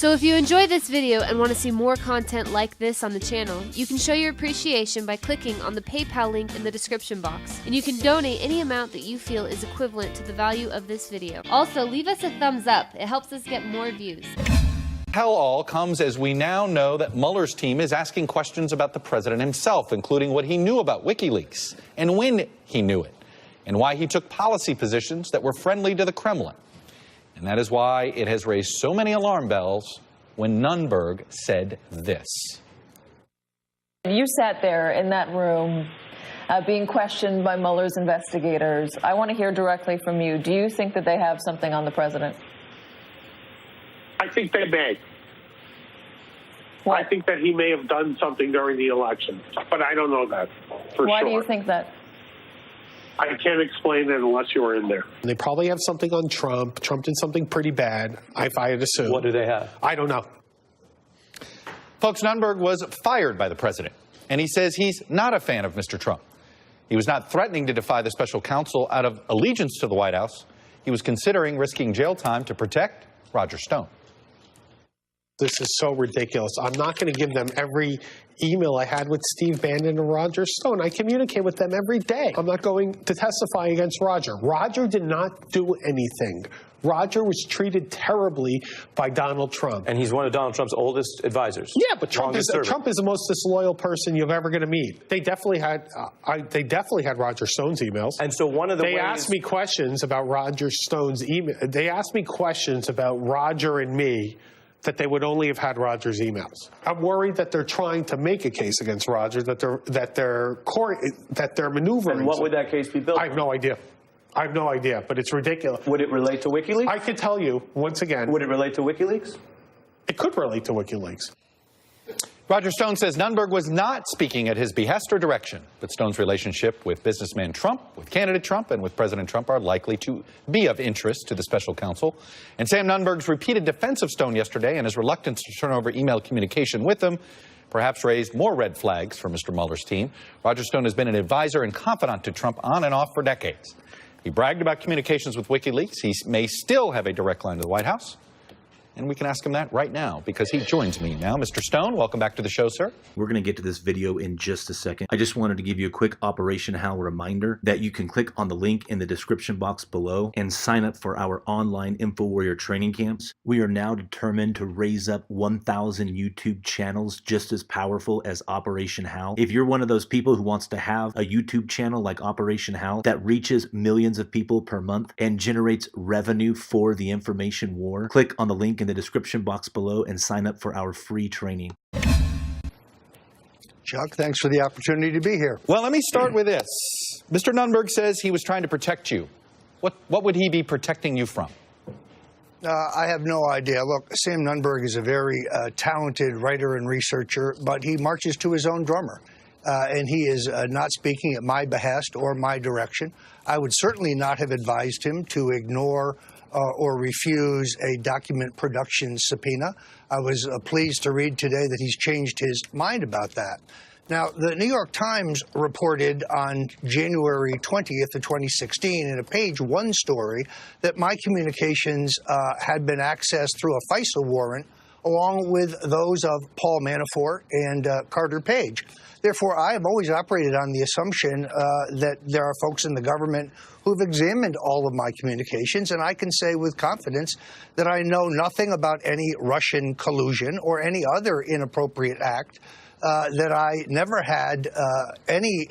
So if you enjoyed this video and want to see more content like this on the channel, you can show your appreciation by clicking on the PayPal link in the description box. And you can donate any amount that you feel is equivalent to the value of this video. Also, leave us a thumbs up. It helps us get more views. Tell-all comes as we now know that Mueller's team is asking questions about the president himself, including what he knew about WikiLeaks and when he knew it, and why he took policy positions that were friendly to the Kremlin. And that is why it has raised so many alarm bells when Nunberg said this. You sat there in that room being questioned by Mueller's investigators. I want to hear directly from you. Do you think that they have something on the president? I think they may. What? I think that he may have done something during the election, but I don't know that for Why sure. do you think that? I can't explain it unless you were in there. They probably have something on Trump. Trump did something pretty bad, if I had assumed. What do they have? I don't know. Folks, Nunberg was fired by the president, and he says he's not a fan of Mr. Trump. He was not threatening to defy the special counsel out of allegiance to the White House. He was considering risking jail time to protect Roger Stone. This is so ridiculous. I'm not going to give them every email I had with Steve Bannon and Roger Stone. I communicate with them every day. I'm not going to testify against Roger. Roger did not do anything. Roger was treated terribly by Donald Trump. And he's one of Donald Trump's oldest advisors. Yeah, but Trump is the most disloyal person you're ever going to meet. They definitely had Roger Stone's emails. And so one of the They asked me questions about Roger Stone's email. They asked me questions about Roger and me that they would only have had Roger's emails. I'm worried that they're trying to make a case against Roger, that they're maneuvering. And what would that case be built on? I have no idea. I have no idea, but it's ridiculous. Would it relate to WikiLeaks? I can tell you, once again. Would it relate to WikiLeaks? It could relate to WikiLeaks. Roger Stone says Nunberg was not speaking at his behest or direction, but Stone's relationship with businessman Trump, with candidate Trump, and with President Trump are likely to be of interest to the special counsel. And Sam Nunberg's repeated defense of Stone yesterday and his reluctance to turn over email communication with him perhaps raised more red flags for Mr. Mueller's team. Roger Stone has been an advisor and confidant to Trump on and off for decades. He bragged about communications with WikiLeaks. He may still have a direct line to the White House. And we can ask him that right now because he joins me now. Mr. Stone, welcome back to the show, sir. We're going to get to this video in just a second. I just wanted to give you a quick Operation Hal reminder that you can click on the link in the description box below and sign up for our online InfoWarrior training camps. We are now determined to raise up 1,000 YouTube channels just as powerful as Operation Hal. If you're one of those people who wants to have a YouTube channel like Operation Hal that reaches millions of people per month and generates revenue for the information war, click on the link in the description box below and sign up for our free training. Chuck, thanks for the opportunity to be here. Well, let me start with this. Mr. Nunberg says he was trying to protect you. What would he be protecting you from? I have no idea. Look, Sam Nunberg is a very talented writer and researcher, but he marches to his own drummer. And he is not speaking at my behest or my direction. I would certainly not have advised him to ignore or refuse a document production subpoena. I was pleased to read today that he's changed his mind about that. Now, the New York Times reported on January 20th of 2016 in a page one story that my communications had been accessed through a FISA warrant along with those of Paul Manafort and Carter Page. Therefore, I have always operated on the assumption that there are folks in the government who've examined all of my communications, and I can say with confidence that I know nothing about any Russian collusion or any other inappropriate act, that I never had any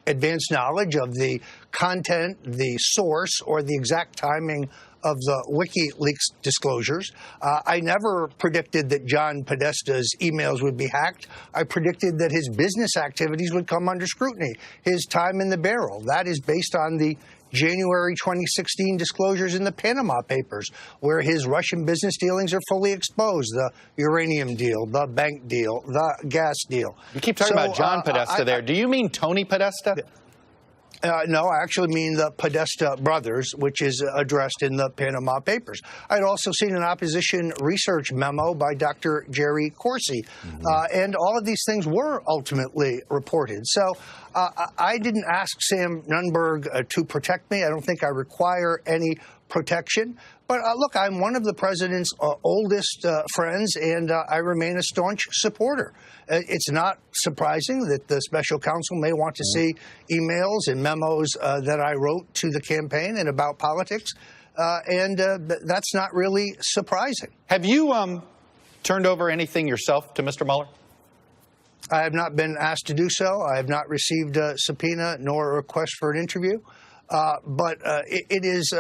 advanced knowledge of the content, the source, or the exact timing of the WikiLeaks disclosures. I never predicted that John Podesta's emails would be hacked. I predicted that his business activities would come under scrutiny, his time in the barrel. That is based on the January 2016 disclosures in the Panama Papers, where his Russian business dealings are fully exposed, the uranium deal, the bank deal, the gas deal. You keep talking about John Podesta there. Do you mean Tony Podesta? No, I actually mean the Podesta brothers, which is addressed in the Panama Papers. I'd also seen an opposition research memo by Dr. Jerry Corsi, and all of these things were ultimately reported. So I didn't ask Sam Nunberg to protect me. I don't think I require any protection. But look, I'm one of the president's oldest friends, and I remain a staunch supporter. It's not surprising that the special counsel may want to see emails and memos that I wrote to the campaign and about politics, and that's not really surprising. Have you turned over anything yourself to Mr. Mueller? I have not been asked to do so. I have not received a subpoena nor a request for an interview. But it is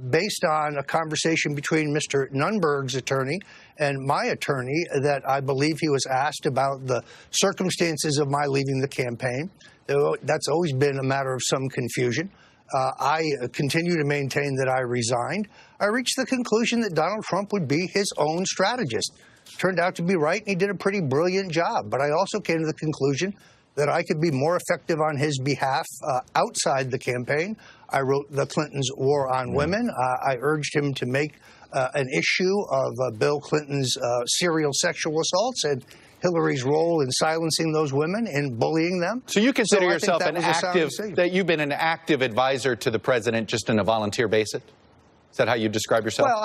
based on a conversation between Mr. Nunberg's attorney and my attorney that I believe he was asked about the circumstances of my leaving the campaign. That's always been a matter of some confusion. I continue to maintain that I resigned. I reached the conclusion that Donald Trump would be his own strategist. Turned out to be right, and he did a pretty brilliant job. But I also came to the conclusion that I could be more effective on his behalf outside the campaign. I wrote the Clintons' War on Women. I urged him to make an issue of Bill Clinton's serial sexual assaults and Hillary's role in silencing those women and bullying them. So you consider yourself that you've been an active advisor to the president just on a volunteer basis? Is that how you describe yourself? Well,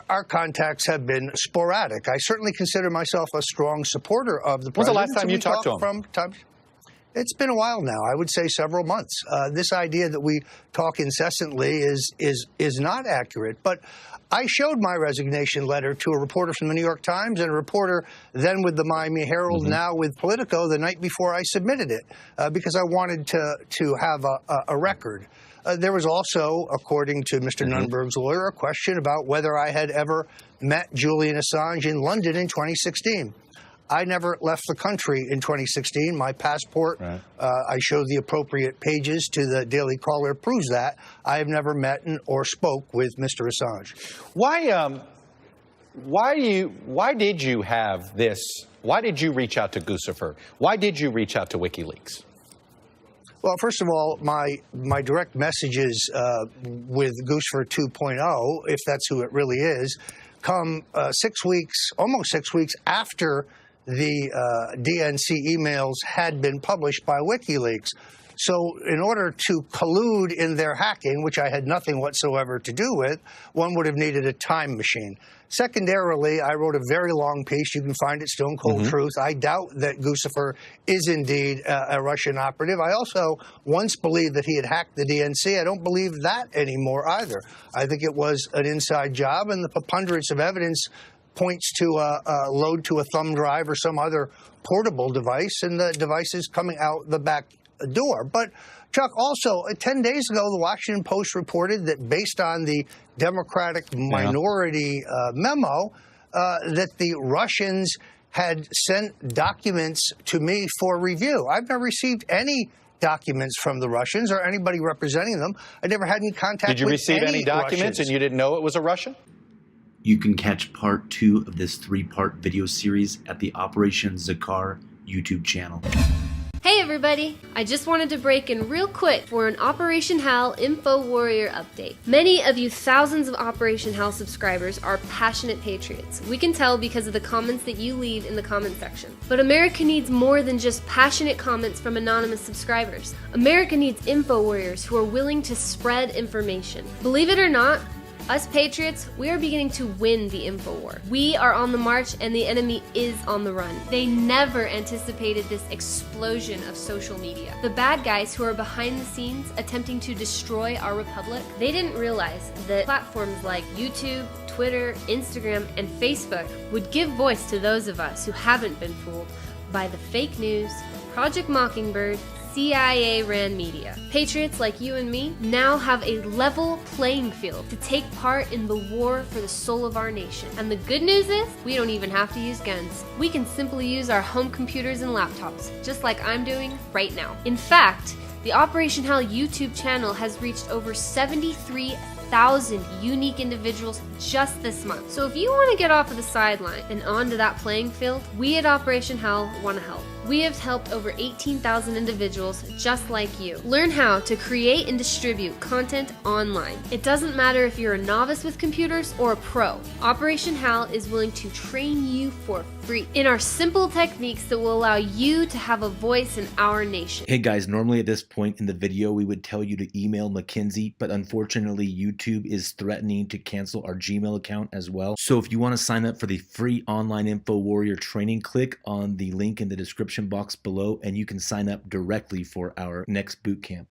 our contacts have been sporadic. I certainly consider myself a strong supporter of the president. When's the last time you talked to him? It's been a while now. I would say several months. This idea that we talk incessantly is not accurate. But I showed my resignation letter to a reporter from the New York Times and a reporter then with the Miami Herald, now with Politico, the night before I submitted it, because I wanted to have a record. There was also, according to Mr. Nunberg's lawyer, a question about whether I had ever met Julian Assange in London in 2016. I never left the country in 2016. My passport, I showed the appropriate pages to the Daily Caller, proves that. I have never met or spoke with Mr. Assange. Why did you have this? Why did you reach out to Guccifer? Why did you reach out to WikiLeaks? Well, first of all, my direct messages with Guccifer 2.0, if that's who it really is, come almost 6 weeks after the DNC emails had been published by WikiLeaks. So in order to collude in their hacking, which I had nothing whatsoever to do with, one would have needed a time machine. Secondarily, I wrote a very long piece. You can find it, Stone Cold Truth. I doubt that Guccifer is indeed a Russian operative. I also once believed that he had hacked the DNC. I don't believe that anymore either. I think it was an inside job, and the preponderance of evidence points to a load to a thumb drive or some other portable device, and the device is coming out the back door. But, Chuck, also, 10 days ago, the Washington Post reported that based on the Democratic minority memo, that the Russians had sent documents to me for review. I've never received any documents from the Russians or anybody representing them. I never had any contact with any Russians. Did you receive any documents and you didn't know it was a Russian? You can catch part 2 of this 3-part video series at the Operation Zakar YouTube channel. Hey everybody! I just wanted to break in real quick for an Operation HAL Info Warrior update. Many of you thousands of Operation HAL subscribers are passionate patriots. We can tell because of the comments that you leave in the comment section. But America needs more than just passionate comments from anonymous subscribers. America needs info warriors who are willing to spread information. Believe it or not, us patriots, we are beginning to win the info war. We are on the march and the enemy is on the run. They never anticipated this explosion of social media. The bad guys who are behind the scenes attempting to destroy our republic, they didn't realize that platforms like YouTube, Twitter, Instagram, and Facebook would give voice to those of us who haven't been fooled by the fake news, Project Mockingbird, CIA-ran media. Patriots like you and me now have a level playing field to take part in the war for the soul of our nation. And the good news is, we don't even have to use guns. We can simply use our home computers and laptops, just like I'm doing right now. In fact, the Operation HAL YouTube channel has reached over 73,000 unique individuals just this month. So if you want to get off of the sideline and onto that playing field, we at Operation HAL want to help. We have helped over 18,000 individuals just like you. Learn how to create and distribute content online. It doesn't matter if you're a novice with computers or a pro. Operation HAL is willing to train you for free in our simple techniques that will allow you to have a voice in our nation. Hey guys, normally at this point in the video, we would tell you to email Mackenzie, but unfortunately YouTube is threatening to cancel our Gmail account as well. So if you want to sign up for the free online Info Warrior training, click on the link in the description box below and you can sign up directly for our next boot camp.